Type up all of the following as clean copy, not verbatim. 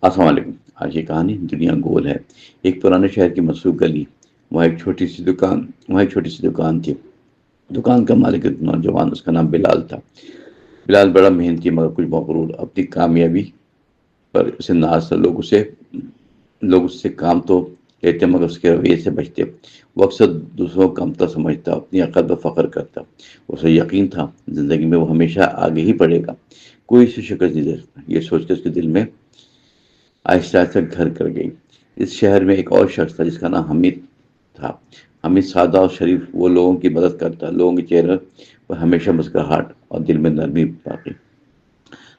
السلام علیکم۔ آج کی کہانی دنیا گول ہے۔ ایک پرانے شہر کی مصروف گلی، وہاں ایک چھوٹی سی دکان تھی۔ دکان کا مالک ایک نوجوان، اس کا نام بلال تھا۔ بلال بڑا محنتی مگر کچھ مغرور، اپنی کامیابی پر اسے ناز تھا۔ لوگ اس سے کام تو لیتے مگر اس کے رویے سے بچتے۔ وہ اکثر دوسروں کو کمتر سمجھتا، اپنی عقل پر فخر کرتا۔ اسے یقین تھا زندگی میں وہ ہمیشہ آگے ہی بڑھے گا، کوئی اسے شکست نہیں دے سکتا۔ یہ سوچ کر اس کے دل میں آہستہ آہستہ گھر کر گئی۔ اس شہر میں ایک اور شخص تھا جس کا نام حمید تھا۔ حمید سادہ اور شریف، وہ لوگوں کی مدد کرتا، لوگوں کے چہرے پر ہمیشہ مسکراہٹ اور دل میں نرمی باقی۔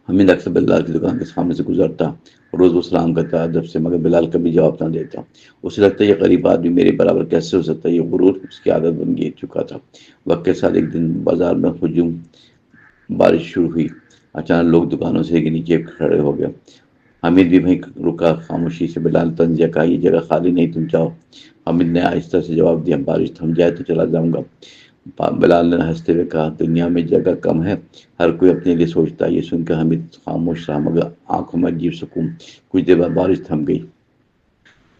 حمید اکثر بلال کی دکان کے سامنے سے گزرتا، روز وہ سلام کرتا ادب سے، مگر بلال کبھی جواب نہ دیتا۔ اسے لگتا یہ غریب آدمی میرے برابر کیسے ہو سکتا ہے۔ یہ غرور اس کی عادت بن چکا تھا۔ وقت کے ساتھ ایک دن بازار میں ہجوم بارش شروع ہوئی۔ اچانک لوگ دکانوں سے کے نیچے کھڑے ہو گئے۔ حمید بھی وہیں رکا، خاموشی سے۔ بلال تنزیہ کہا، یہ جگہ خالی نہیں، تم جاؤ۔ حمید نے آہستہ سے جواب دیا، بارش تھم جائے تو چلا جاؤں گا۔ بلال نے ہنستے ہوئے کہا، دنیا میں جگہ کم ہے، ہر کوئی اپنے لیے سوچتا ہے۔ یہ سن کر حمید خاموش رہا، مگر آنکھوں میں عجیب سکون۔ کچھ دیر بعد بارش تھم گئی۔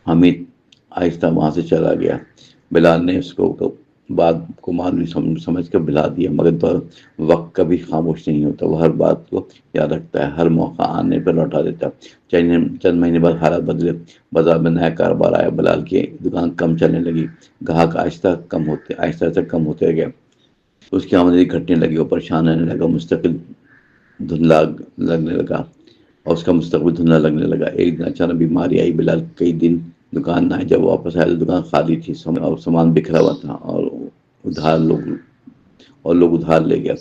حمید آہستہ وہاں سے چلا گیا۔ بلال نے اس کو بات کو معلوم سمجھ کر بلا دیا، مگر وقت کبھی خاموش نہیں ہوتا۔ وہ ہر بات کو یاد رکھتا ہے، ہر موقع آنے پر لوٹا دیتا۔ چند مہینے بعد حالات بدلے۔ بازار میں نیا کاروبار آیا، بلال کی دکان کم چلنے لگی، گاہک آہستہ آہستہ کم ہوتے گئے۔ اس کی آمدنی گھٹنے لگی، وہ پریشان رہنے لگا، دھندلا لگنے لگا اور اس کا مستقبل دھندلا لگنے لگا۔ ایک دن اچانک بیماری آئی، بلال کئی دن دکان نہ آئے۔ جب وہ واپس آیا تو دکان خالی تھی اور سامان بکھرا ہوا تھا، اور لوگ ادھار لے گیا۔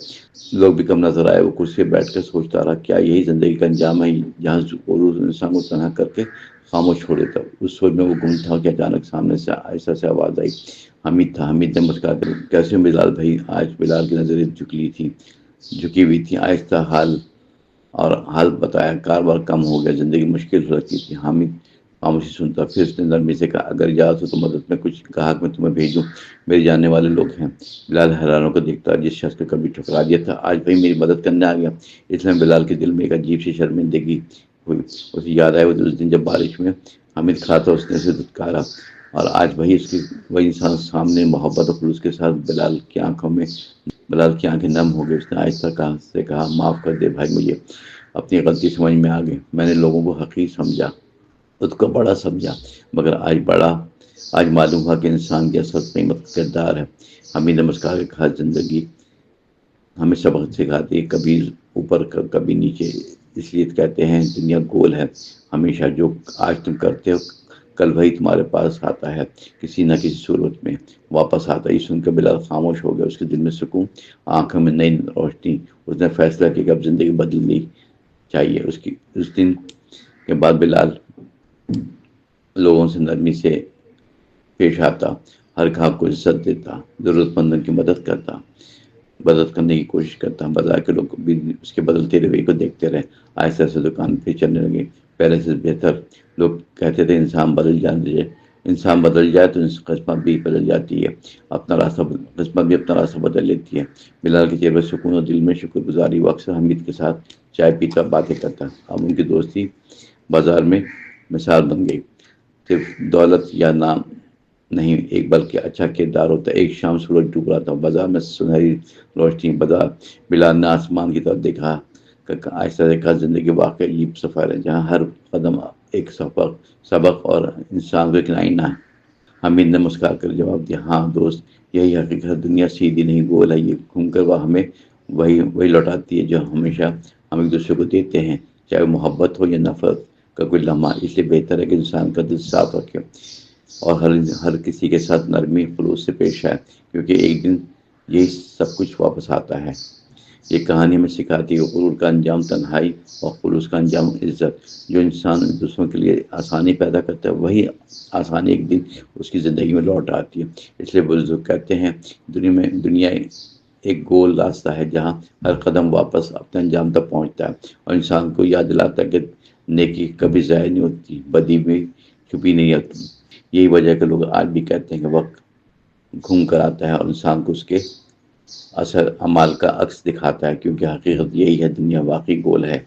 لوگ بھی کم نظر آئے۔ وہ کرسی پہ بیٹھ کر سوچتا رہا، کیا یہی زندگی کا انجام ہے، جہاں غرور انسان کو تنہا کر کے خاموش چھوڑ دیتا۔ اس سوچ میں وہ گم تھا کہ اچانک سامنے سے آہستہ سے آواز آئی۔ حمید تھا۔ حمید نے مسکرا کر، کیسے ہو بلال بھائی؟ آج بلال کی نظریں جھکی ہوئی تھی۔ آہستہ حال بتایا، کاروبار کم ہو گیا، زندگی مشکل ہو سکتی تھی۔ حمید خاموشی سنتا، پھر اس نے نرمی سے کہا، اگر اجازت ہو تو مدد میں کچھ گاہک میں تمہیں بھیجوں، میرے جاننے والے لوگ ہیں۔ بلال حیران ہو کر دیکھتا، جس شخص کو کبھی ٹھکرا دیا تھا آج بھائی میری مدد کرنے آ گیا۔ اس میں بلال کے دل میں ایک عجیب سی شرمندگی ہوئی۔ اسے یاد آیا وہ اس دن جب بارش میں حمید کھڑا تھا، اس نے اسے دھتکارا، اور آج وہی انسان سامنے محبت اور خلوص کے ساتھ۔ بلال کی آنکھیں نم ہو گئی۔ اس نے آہستہ سے کہا، معاف کر دے بھائی، مجھے اپنی غلطی سمجھ میں آ گئی۔ میں نے لوگوں کو حقیر سمجھا، خود کو بڑا سمجھا، مگر آج معلوم ہوا کہ انسان کی اصل قیمت کردار ہے۔ حمید نے مسکرا کے کہا، زندگی ہمیں سبق سکھاتی ہے، کبھی اوپر کبھی نیچے۔ اس لیے کہتے ہیں دنیا گول ہے، ہمیشہ جو آج تم کرتے ہو کل وہی تمہارے پاس آتا ہے، کسی نہ کسی صورت میں واپس آتا ہے۔ یہ سن کر بلال خاموش ہو گیا، اس کے دل میں سکون، آنکھوں میں نئی روشنی۔ اس نے فیصلہ کیا کہ اب زندگی بدلنی چاہیے۔ اس دن کے بعد بلال لوگوں سے نرمی سے پیش آتا، ہر گاہک کو عزت دیتا، ضرورت مندوں کی مدد کرنے کی کوشش کرتا۔ بازار کے لوگ بھی اس کے بدلتے رویے کو دیکھتے رہے۔ آہستہ سے دکان پھر چلنے لگی، پہلے سے بہتر۔ لوگ کہتے تھے انسان بدل جائے تو قسمت بھی بدل جاتی ہے، قسمت بھی اپنا راستہ بدل لیتی ہے۔ بلال کے چہرے پر سکون اور دل میں شکر گزاری۔ وہ اکثر حمید کے ساتھ چائے پیتا، باتیں کرتا۔ اب ان کی دوستی بازار میں مثال بن گئی۔ صرف دولت یا نام نہیں، ایک بلکہ اچھا کردار ہوتا ہے۔ ایک شام سورج ڈوب رہا تھا، بازار میں سنہری روشنی۔ بلال نے آسمان کی طرف دیکھا، آہستہ سے کہا، زندگی واقعی عجیب سفر ہے، جہاں ہر قدم ایک سبق اور انسان کو ایک آئینہ ہے۔ حمید نے مسکرا کر جواب دیا، ہاں دوست، یہی حقیقت ہے، دنیا سیدھی نہیں گول ہے، یہ گھوم کر وہ ہمیں وہی لوٹاتی ہے جو ہمیشہ ہم ایک دوسرے کو دیتے ہیں، چاہے وہ محبت ہو یا نفرت کا کوئی لمحہ۔ اس لیے بہتر ہے کہ انسان کا دل صاف رکھے اور ہر کسی کے ساتھ نرمی خلوص سے پیش آئے، کیونکہ ایک دن یہی سب کچھ واپس آتا ہے۔ یہ کہانی میں سکھاتی ہے کہ غرور کا انجام تنہائی اور خلوص کا انجام عزت۔ جو انسان دوسروں کے لیے آسانی پیدا کرتا ہے، وہی آسانی ایک دن اس کی زندگی میں لوٹ آتی ہے۔ اس لیے بزرگ کہتے ہیں دنیا ایک گول راستہ ہے، جہاں ہر قدم واپس اپنے انجام تک پہنچتا ہے، اور انسان کو یاد دلاتا ہے کہ نیکی کبھی ضائع نہیں ہوتی، بدی بھی چھپی نہیں ہوتی۔ یہی وجہ ہے کہ لوگ آج بھی کہتے ہیں کہ وقت گھوم کر آتا ہے اور انسان کو اس کے اثر اعمال کا عکس دکھاتا ہے، کیونکہ حقیقت یہی ہے، دنیا واقعی گول ہے۔